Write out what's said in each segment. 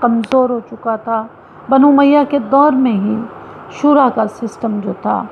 کمزور ہو چکا تھا۔ بنو امیہ کے دور میں ہی شورا کا سسٹم جو تھا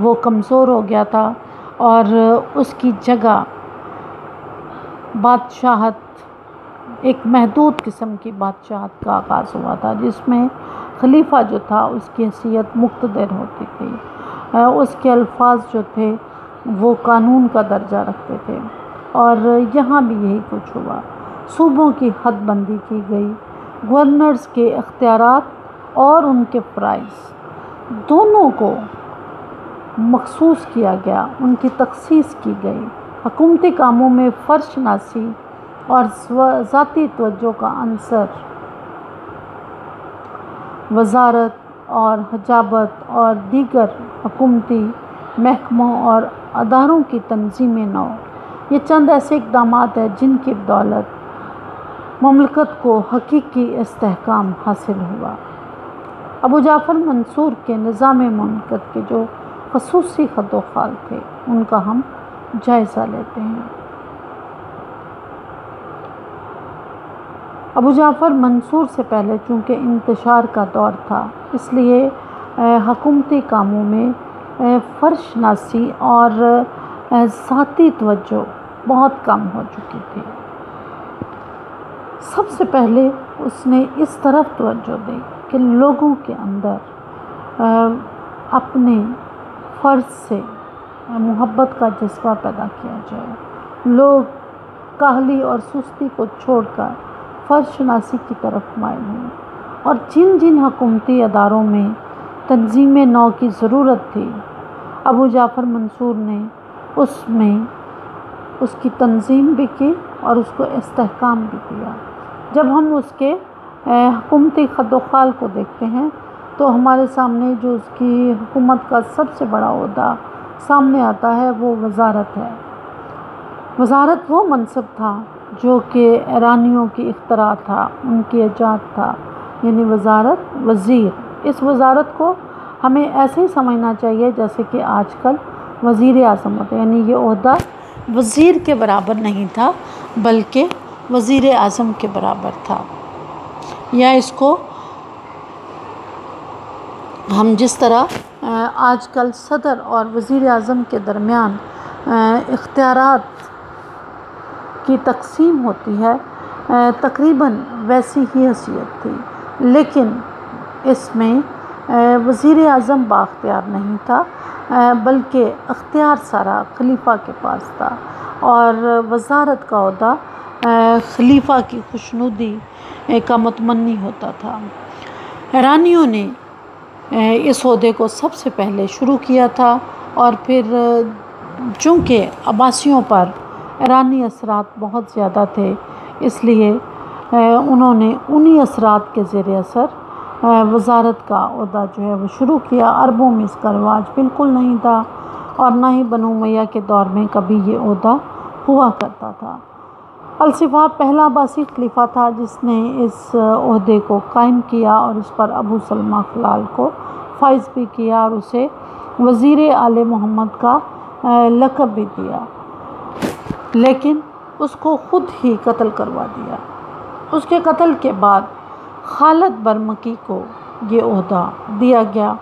وہ کمزور ہو گیا تھا اور اس کی جگہ بادشاہت، ایک محدود قسم کی بادشاہت کا آغاز ہوا تھا، جس میں خلیفہ جو تھا اس کی حیثیت مقتدر ہوتی تھی، اس کے الفاظ جو تھے وہ قانون کا درجہ رکھتے تھے۔ اور یہاں بھی یہی کچھ ہوا، صوبوں کی حد بندی کی گئی، گورنرز کے اختیارات اور ان کے فرائض دونوں کو مخصوص کیا گیا، ان کی تخصیص کی گئی۔ حکومتی کاموں میں فرض شناسی اور ذاتی توجہ کا عنصر وزارت اور حجابت اور دیگر حکومتی محکموں اور اداروں کی تنظیم نو، یہ چند ایسے اقدامات ہیں جن کی بدولت مملکت کو حقیقی استحکام حاصل ہوا۔ ابو جعفر منصور کے نظام مملکت کے جو خصوصی خط و خال تھے ان کا ہم جائزہ لیتے ہیں۔ ابو جعفر منصور سے پہلے چونکہ انتشار کا دور تھا، اس لیے حکومتی کاموں میں فرض شناسی اور ذاتی توجہ بہت کم ہو چکی تھی۔ سب سے پہلے اس نے اس طرف توجہ دی کہ لوگوں کے اندر اپنے فرض سے محبت کا جذبہ پیدا کیا جائے، لوگ کاہلی اور سستی کو چھوڑ کر فرض شناسی کی طرف مائل ہوں، اور جن جن حکومتی اداروں میں تنظیم نو کی ضرورت تھی ابو جعفر منصور نے اس میں اس کی تنظیم بھی کی اور اس کو استحکام بھی دیا۔ جب ہم اس کے حکومتی خط و خال کو دیکھتے ہیں تو ہمارے سامنے جو اس کی حکومت کا سب سے بڑا عہدہ سامنے آتا ہے وہ وزارت ہے۔ وزارت وہ منصب تھا جو کہ ایرانیوں کی اختراع تھا، ان کی ایجاد تھا، یعنی وزارت، وزیر۔ اس وزارت کو ہمیں ایسے ہی سمجھنا چاہیے جیسے کہ آج کل وزیر اعظم ہوتے ہیں، یعنی یہ عہدہ وزیر کے برابر نہیں تھا بلکہ وزیر اعظم کے برابر تھا، یا اس کو ہم جس طرح آج کل صدر اور وزیر اعظم کے درمیان اختیارات کی تقسیم ہوتی ہے، تقریباً ویسی ہی حیثیت تھی، لیکن اس میں وزیر اعظم بااختیار نہیں تھا بلکہ اختیار سارا خلیفہ کے پاس تھا، اور وزارت کا عہدہ خلیفہ کی خوشنودی کا متمنی ہوتا تھا۔ ایرانیوں نے اس عہدے کو سب سے پہلے شروع کیا تھا، اور پھر چونکہ عباسیوں پر ایرانی اثرات بہت زیادہ تھے، اس لیے انہوں نے انہی اثرات کے زیر اثر وزارت کا عہدہ جو ہے وہ شروع کیا۔ عربوں میں اس کا رواج بالکل نہیں تھا، اور نہ ہی بنو امیہ کے دور میں کبھی یہ عہدہ ہوا کرتا تھا۔ الصفا پہلا عباسی خلیفہ تھا جس نے اس عہدے کو قائم کیا اور اس پر ابو سلمہ خلال کو فائز بھی کیا اور اسے وزیر آل محمد کا لقب بھی دیا، لیکن اس کو خود ہی قتل کروا دیا۔ اس کے قتل کے بعد خالد برمکی کو یہ عہدہ دیا گیا،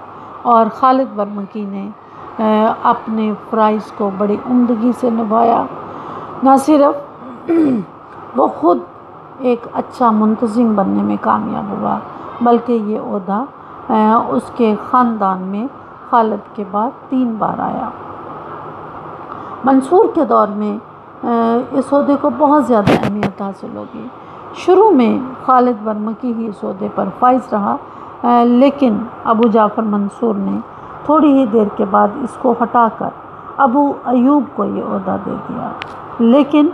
اور خالد برمکی نے اپنے فرائض کو بڑی عمدگی سے نبھایا۔ نہ صرف وہ خود ایک اچھا منتظم بننے میں کامیاب ہوا بلکہ یہ عہدہ اس کے خاندان میں خالد کے بعد 3 بار آیا۔ منصور کے دور میں اس عہدے کو بہت زیادہ اہمیت حاصل ہوگی۔ شروع میں خالد برمکی ہی اس عہدے پر فائز رہا، لیکن ابو جعفر منصور نے تھوڑی ہی دیر کے بعد اس کو ہٹا کر ابو ایوب کو یہ عہدہ دے دیا، لیکن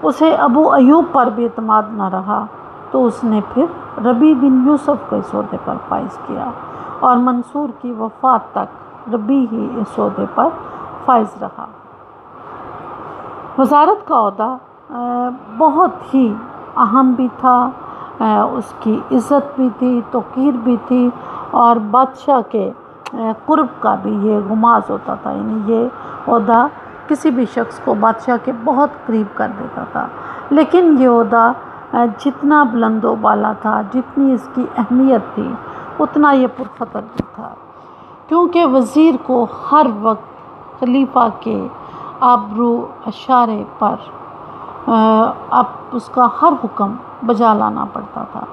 اسے ابو ایوب پر بھی اعتماد نہ رہا تو اس نے پھر ربیع بن یوسف کو اس عہدے پر فائز کیا، اور منصور کی وفات تک ربیع ہی اس عہدے پر فائز رہا۔ وزارت کا عہدہ بہت ہی اہم بھی تھا، اس کی عزت بھی تھی، توقیر بھی تھی، اور بادشاہ کے قرب کا بھی یہ غماز ہوتا تھا، یعنی یہ عہدہ کسی بھی شخص کو بادشاہ کے بہت قریب کر دیتا تھا۔ لیکن یہ عہدہ جتنا بلند و بالا تھا، جتنی اس کی اہمیت تھی، اتنا یہ پرخطر بھی تھا، کیونکہ وزیر کو ہر وقت خلیفہ کے آبرو اشارے پر اب اس کا ہر حکم بجا لانا پڑتا تھا۔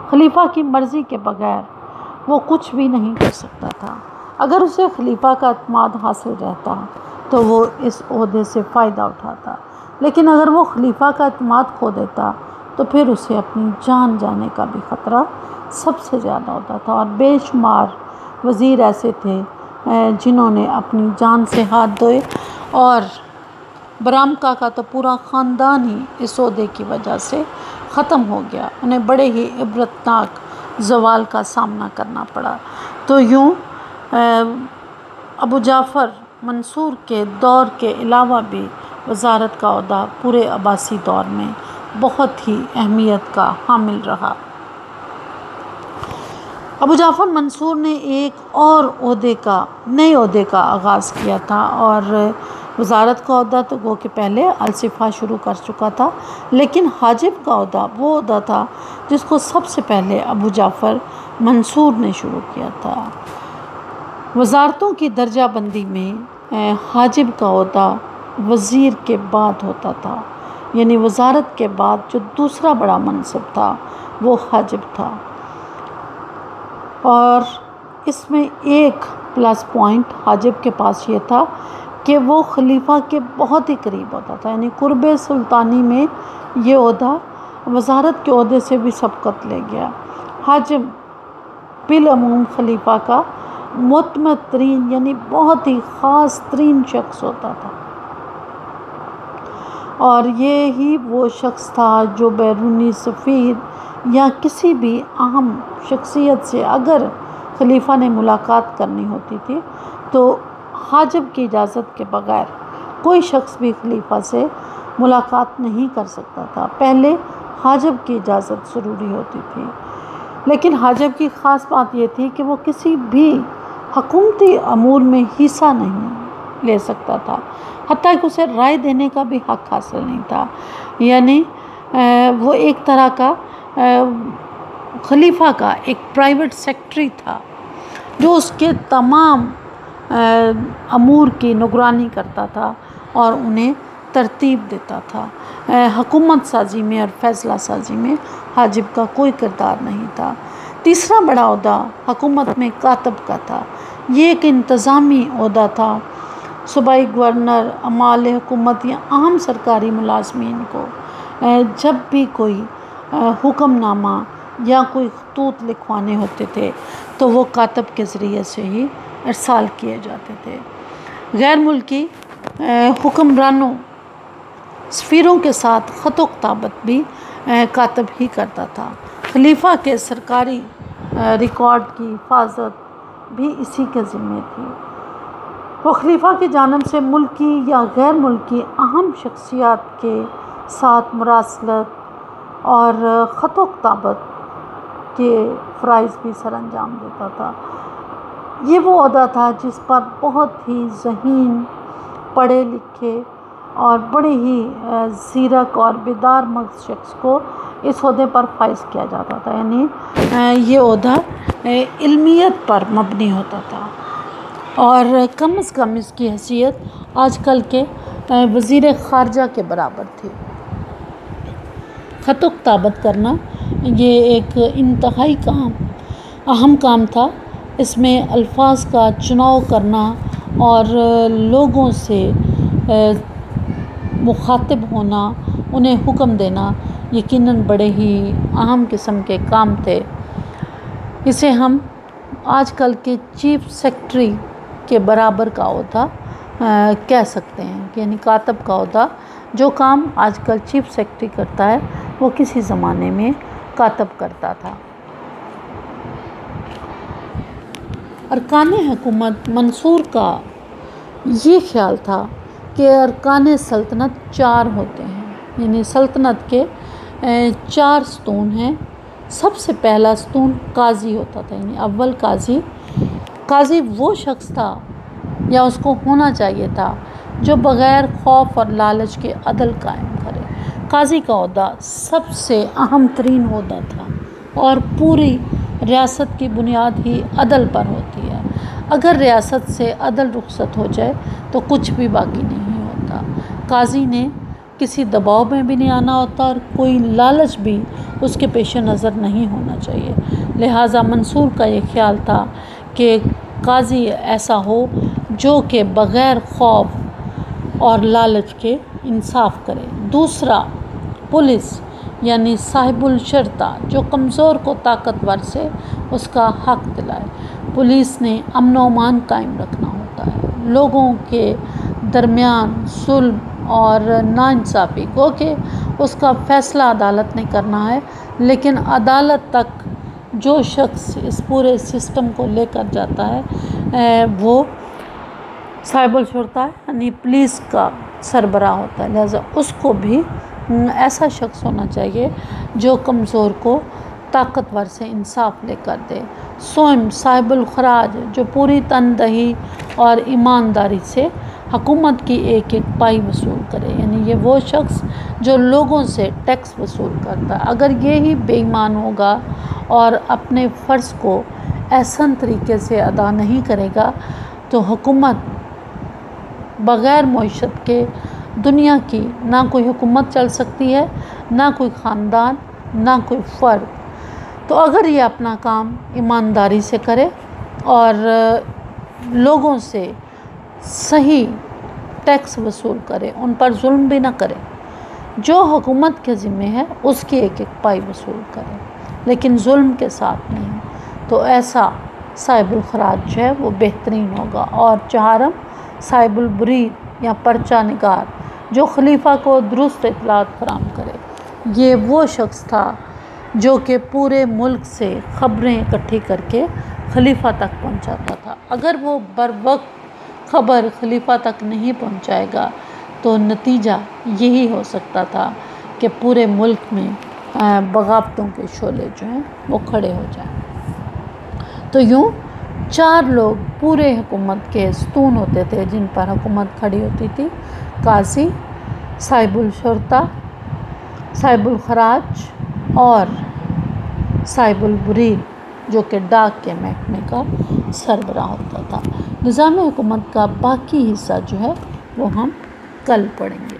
خلیفہ کی مرضی کے بغیر وہ کچھ بھی نہیں کر سکتا تھا۔ اگر اسے خلیفہ کا اعتماد حاصل رہتا تو وہ اس عہدے سے فائدہ اٹھاتا، لیکن اگر وہ خلیفہ کا اعتماد کھو دیتا تو پھر اسے اپنی جان جانے کا بھی خطرہ سب سے زیادہ ہوتا تھا۔ اور بے شمار وزیر ایسے تھے جنہوں نے اپنی جان سے ہاتھ دھوئے، اور برامکا کا تو پورا خاندان ہی اس عہدے کی وجہ سے ختم ہو گیا۔ انہیں بڑے ہی عبرتناک زوال کا سامنا کرنا پڑا۔ تو یوں ابو جعفر منصور کے دور کے علاوہ بھی وزارت کا عہدہ پورے عباسی دور میں بہت ہی اہمیت کا حامل رہا۔ ابو جعفر منصور نے ایک اور نئے عہدے کا آغاز کیا تھا، اور وزارت کا عہدہ تو گو کہ پہلے الصفا شروع کر چکا تھا، لیکن حاجب کا عہدہ وہ عہدہ تھا جس کو سب سے پہلے ابو جعفر منصور نے شروع کیا تھا۔ وزارتوں کی درجہ بندی میں حاجب کا عہدہ وزیر کے بعد ہوتا تھا، یعنی وزارت کے بعد جو دوسرا بڑا منصب تھا وہ حاجب تھا۔ اور اس میں ایک پلس پوائنٹ حاجب کے پاس یہ تھا کہ وہ خلیفہ کے بہت ہی قریب ہوتا تھا، یعنی قرب سلطانی میں یہ عہدہ وزارت کے عہدے سے بھی سبقت لے گیا۔ حاجب بالعموم خلیفہ کا معتمد ترین یعنی بہت ہی خاص ترین شخص ہوتا تھا، اور یہ ہی وہ شخص تھا جو بیرونی سفیر یا کسی بھی اہم شخصیت سے اگر خلیفہ نے ملاقات کرنی ہوتی تھی تو حاجب کی اجازت کے بغیر کوئی شخص بھی خلیفہ سے ملاقات نہیں کر سکتا تھا۔ پہلے حاجب کی اجازت ضروری ہوتی تھی، لیکن حاجب کی خاص بات یہ تھی کہ وہ کسی بھی حکومتی امور میں حصہ نہیں لے سکتا تھا، حتیٰ کہ اسے رائے دینے کا بھی حق حاصل نہیں تھا۔ یعنی وہ ایک طرح کا خلیفہ کا ایک پرائیویٹ سیکرٹری تھا جو اس کے تمام امور کی نگرانی کرتا تھا اور انہیں ترتیب دیتا تھا۔ حکومت سازی میں اور فیصلہ سازی میں حاجب کا کوئی کردار نہیں تھا۔ تیسرا بڑا عہدہ حکومت میں کاتب کا تھا۔ یہ ایک انتظامی عہدہ تھا۔ صوبائی گورنر، عمال حکومت یا عام سرکاری ملازمین کو جب بھی کوئی حکم نامہ یا کوئی خطوط لکھوانے ہوتے تھے تو وہ کاتب کے ذریعے سے ہی ارسال کیے جاتے تھے۔ غیر ملکی حکمرانوں، سفیروں کے ساتھ خط و کتابت بھی کاتب ہی کرتا تھا۔ خلیفہ کے سرکاری ریکارڈ کی حفاظت بھی اسی کے ذمے تھی۔ وہ خلیفہ کی جانب سے ملکی یا غیر ملکی اہم شخصیات کے ساتھ مراسلت اور خط و کتابت کے فرائض بھی سر انجام دیتا تھا۔ یہ وہ عہدہ تھا جس پر بہت ہی ذہین، پڑھے لکھے اور بڑے ہی زیرک اور بیدار مغز شخص کو اس عہدے پر فائز کیا جاتا تھا، یعنی یہ عہدہ علمیت پر مبنی ہوتا تھا اور کم از کم اس کی حیثیت آج کل کے وزیر خارجہ کے برابر تھی۔ خط و کتابت کرنا یہ ایک انتہائی اہم کام تھا۔ اس میں الفاظ کا چناؤ کرنا اور لوگوں سے مخاطب ہونا، انہیں حکم دینا یقیناً بڑے ہی اہم قسم کے کام تھے۔ اسے ہم آج کل کے چیف سیکرٹری کے برابر کا عہدہ کہہ سکتے ہیں، یعنی کاتب کا عہدہ جو کام آج کل چیف سیکرٹری کرتا ہے وہ کسی زمانے میں کاتب کرتا تھا۔ ارکان حکومت منصور کا یہ خیال تھا کہ ارکان سلطنت 4 ہوتے ہیں، یعنی سلطنت کے 4 ستون ہیں۔ سب سے پہلا ستون قاضی ہوتا تھا، یعنی اول قاضی وہ شخص تھا یا اس کو ہونا چاہیے تھا جو بغیر خوف اور لالچ کے عدل قائم کرے۔ قاضی کا عہدہ سب سے اہم ترین عہدہ تھا اور پوری ریاست کی بنیاد ہی عدل پر ہوتی ہے۔ اگر ریاست سے عدل رخصت ہو جائے تو کچھ بھی باقی نہیں ہوتا۔ قاضی نے کسی دباؤ میں بھی نہیں آنا ہوتا اور کوئی لالچ بھی اس کے پیش نظر نہیں ہونا چاہیے۔ لہٰذا منصور کا یہ خیال تھا کہ قاضی ایسا ہو جو کہ بغیر خوف اور لالچ کے انصاف کرے۔ دوسرا، پولیس یعنی صاحب الشرطہ، جو کمزور کو طاقتور سے اس کا حق دلائے۔ پولیس نے امن و امان قائم رکھنا ہوتا ہے، لوگوں کے درمیان ظلم اور ناانصافی، گو کہ اس کا فیصلہ عدالت نے کرنا ہے، لیکن عدالت تک جو شخص اس پورے سسٹم کو لے کر جاتا ہے وہ صاحب الشرطہ یعنی پولیس کا سربراہ ہوتا ہے۔ لہٰذا اس کو بھی ایسا شخص ہونا چاہیے جو کمزور کو طاقتور سے انصاف لے کر دے۔ سوئم صاحب الخراج، جو پوری تندہی اور ایمانداری سے حکومت کی ایک ایک پائی وصول کرے، یعنی یہ وہ شخص جو لوگوں سے ٹیکس وصول کرتا ہے۔ اگر یہی بے ایمان ہوگا اور اپنے فرض کو احسن طریقے سے ادا نہیں کرے گا تو حکومت بغیر معیشت کے دنیا کی نہ کوئی حکومت چل سکتی ہے، نہ کوئی خاندان، نہ کوئی فرد۔ تو اگر یہ اپنا کام ایمانداری سے کرے اور لوگوں سے صحیح ٹیکس وصول کرے، ان پر ظلم بھی نہ کرے، جو حکومت کے ذمہ ہے اس کی ایک ایک پائی وصول کرے، لیکن ظلم کے ساتھ نہیں، تو ایسا صاحب الخراج جو ہے وہ بہترین ہوگا۔ اور چہارم، صاحب البرید یا پرچہ نگار، جو خلیفہ کو درست اطلاعات فراہم کرے۔ یہ وہ شخص تھا جو کہ پورے ملک سے خبریں اکٹھی کر کے خلیفہ تک پہنچاتا تھا۔ اگر وہ بروقت خبر خلیفہ تک نہیں پہنچائے گا تو نتیجہ یہی ہو سکتا تھا کہ پورے ملک میں بغاوتوں کے شعلے جو ہیں وہ کھڑے ہو جائیں۔ تو یوں 4 لوگ پورے حکومت کے ستون ہوتے تھے جن پر حکومت کھڑی ہوتی تھی: قاضی، صاحب الشرطہ، صاحب الخراج اور صاحب البرید، جو کہ ڈاک کے محکمے کا سربراہ ہوتا تھا۔ نظام حکومت کا باقی حصہ جو ہے وہ ہم کل پڑھیں گے۔